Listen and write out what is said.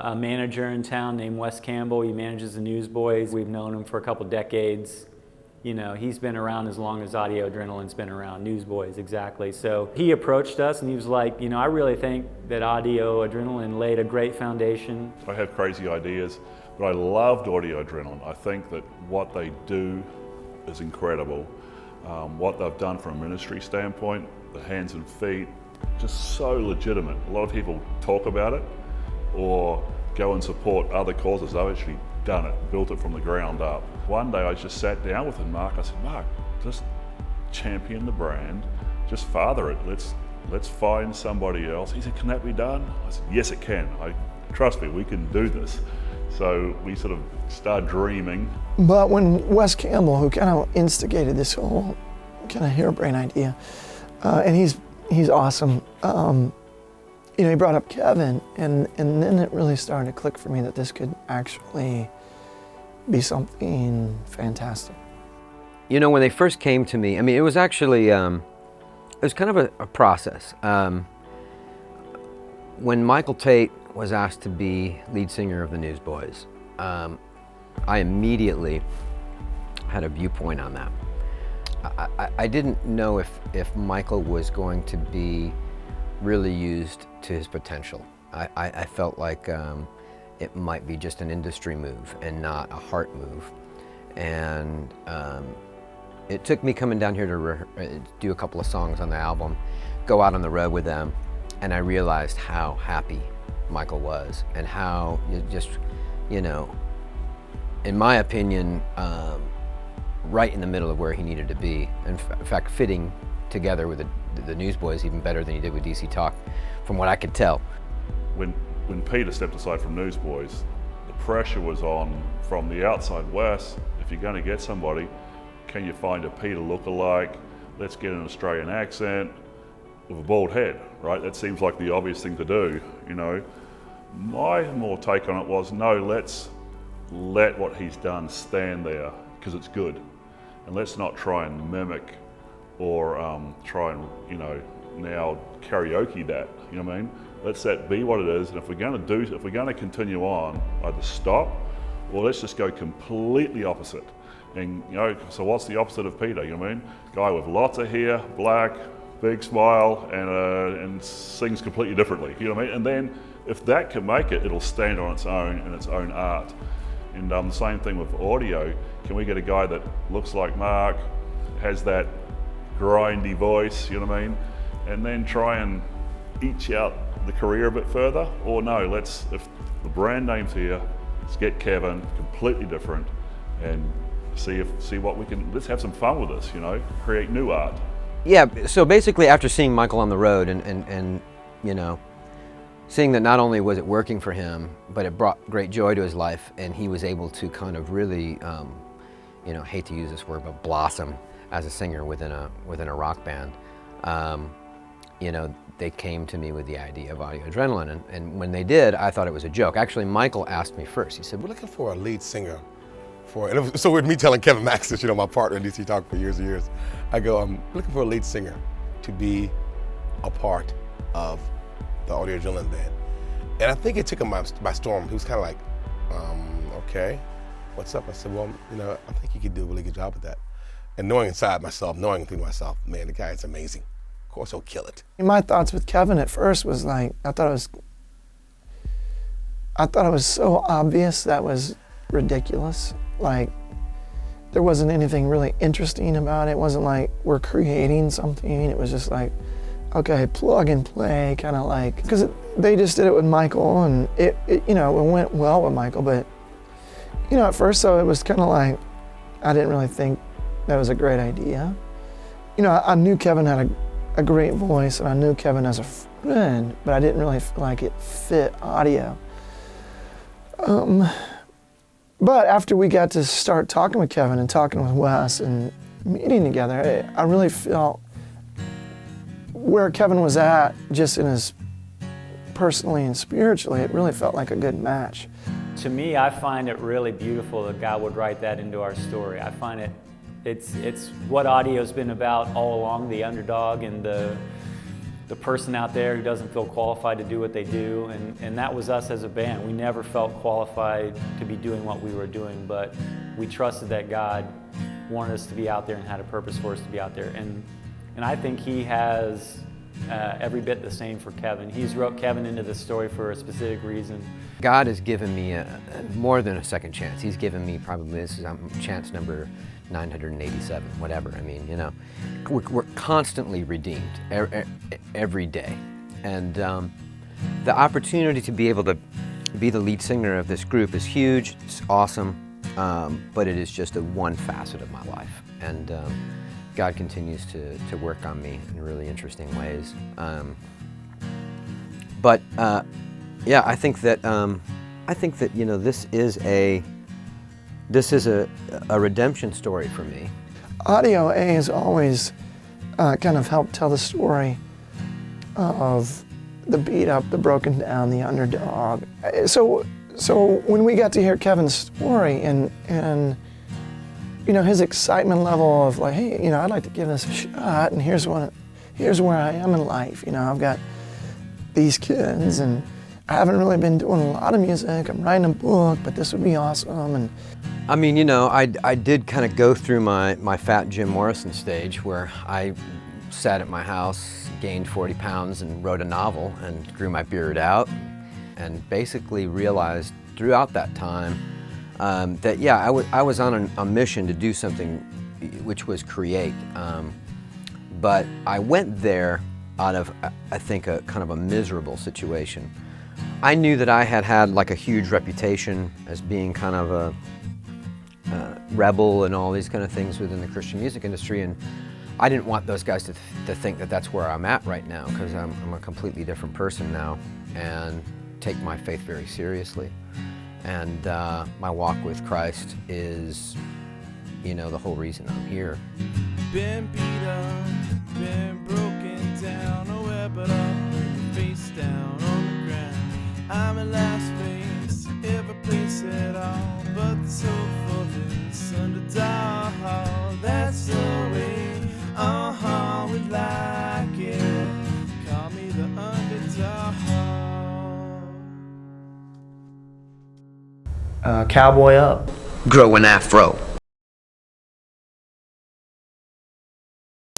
A manager in town named Wes Campbell. He manages the Newsboys. We've known him for a couple decades. You know, he's been around as long as Audio Adrenaline's been around, Newsboys, exactly. So he approached us and he was like, you know, I really think that Audio Adrenaline laid a great foundation. I have crazy ideas, but I loved Audio Adrenaline. I think that what they do is incredible. What they've done from a ministry standpoint, the hands and feet, just so legitimate. A lot of people talk about it or go and support other causes. They've actually done it, built it from the ground up. One day I just sat down with him, Mark. I said, Mark, just champion the brand, just father it. Let's find somebody else. He said, can that be done? I said, yes, it can. Trust me, we can do this. So we sort of started dreaming. But when Wes Campbell, who kind of instigated this whole kind of harebrained idea, and he's awesome. You know, he brought up Kevin, and then it really started to click for me that this could actually be something fantastic. You know, when they first came to me, I mean, it was actually, it was kind of a process. When Michael Tate was asked to be lead singer of the Newsboys, I immediately had a viewpoint on that. I didn't know if Michael was going to be really used to his potential. I felt like it might be just an industry move and not a heart move. And it took me coming down here to do a couple of songs on the album, go out on the road with them, and I realized how happy Michael was and how just, you know, in my opinion, right in the middle of where he needed to be. In fact, fitting together with the Newsboys even better than he did with DC Talk, from what I could tell. When Peter stepped aside from Newsboys, the pressure was on from the outside West. If you're going to get somebody, can you find a Peter lookalike? Let's get an Australian accent with a bald head, right? That seems like the obvious thing to do, you know. My more take on it was, no, let's let what he's done stand there because it's good. And let's not try and mimic or try and, you know, now karaoke that, you know what I mean? Let's that be what it is, and if we're going to continue on, either stop or let's just go completely opposite. And you know, so what's the opposite of Peter? You know what I mean? Guy with lots of hair, black, big smile, and sings completely differently. You know what I mean? And then if that can make it, it'll stand on its own and its own art. And the same thing with audio. Can we get a guy that looks like Mark, has that grindy voice? You know what I mean? And then try and each out the career a bit further, or no, if the brand name's here, let's get Kevin, completely different, and see what we can, let's have some fun with this, you know, create new art. Yeah, so basically after seeing Michael on the road and you know, seeing that not only was it working for him, but it brought great joy to his life, and he was able to kind of really, you know, hate to use this word, but blossom as a singer within a rock band. You know, they came to me with the idea of Audio Adrenaline, and when they did, I thought it was a joke. Actually, Michael asked me first. He said, we're looking for a lead singer and it was, so with me telling Kevin Maxis, you know, my partner in DC Talk for years and years, I go, I'm looking for a lead singer to be a part of the Audio Adrenaline band. And I think it took him by storm. He was kind of like, okay, what's up? I said, well, you know, I think he could do a really good job with that. And knowing through myself, man, the guy is amazing. Of course he'll kill it. My thoughts with Kevin at first was like, I thought it was so obvious that was ridiculous. Like, there wasn't anything really interesting about it. It wasn't like we're creating something. It was just like, okay, plug and play, kind of like, because they just did it with Michael, and it you know, it went well with Michael, but you know, at first, so it was kind of like, I didn't really think that was a great idea. You know, I knew Kevin had a great voice, and I knew Kevin as a friend, but I didn't really feel like it fit audio. But after we got to start talking with Kevin and talking with Wes and meeting together, I really felt where Kevin was at, just in his personally and spiritually, it really felt like a good match. To me, I find it really beautiful that God would write that into our story. I find it's what audio's been about all along, the underdog and the the person out there who doesn't feel qualified to do what they do, and that was us as a band. We never felt qualified to be doing what we were doing, but we trusted that God wanted us to be out there and had a purpose for us to be out there. And I think he has every bit the same for Kevin. He's wrote Kevin into the story for a specific reason. God has given me more than a second chance. He's given me probably, this is chance number 987, whatever. I mean, you know, we're constantly redeemed every day. And the opportunity to be able to be the lead singer of this group is huge, it's awesome, but it is just one facet of my life. And God continues to work on me in really interesting ways. Yeah, I think that you know, this is a redemption story for me. Audio A has always kind of helped tell the story of the beat up, the broken down, the underdog. So when we got to hear Kevin's story and you know, his excitement level of like, hey, you know, I'd like to give this a shot, and here's where I am in life. You know, I've got these kids, and I haven't really been doing a lot of music. I'm writing a book, but this would be awesome. And I mean, you know, I did kind of go through my fat Jim Morrison stage where I sat at my house, gained 40 pounds, and wrote a novel, and grew my beard out, and basically realized throughout that time that, yeah, I was on a mission to do something which was create. But I went there out of, I think, a kind of a miserable situation. I knew that I had like a huge reputation as being kind of a rebel and all these kind of things within the Christian music industry, and I didn't want those guys to think that that's where I'm at right now, because I'm a completely different person now and take my faith very seriously. And my walk with Christ is, you know, the whole reason I'm here. Been beat up, been broken down, nowhere but up, face down on the ground. I'm in last place, every place at all, but the soul for this underdog. That's the way, we like it. Call me the underdog. Cowboy Up. Grow an afro.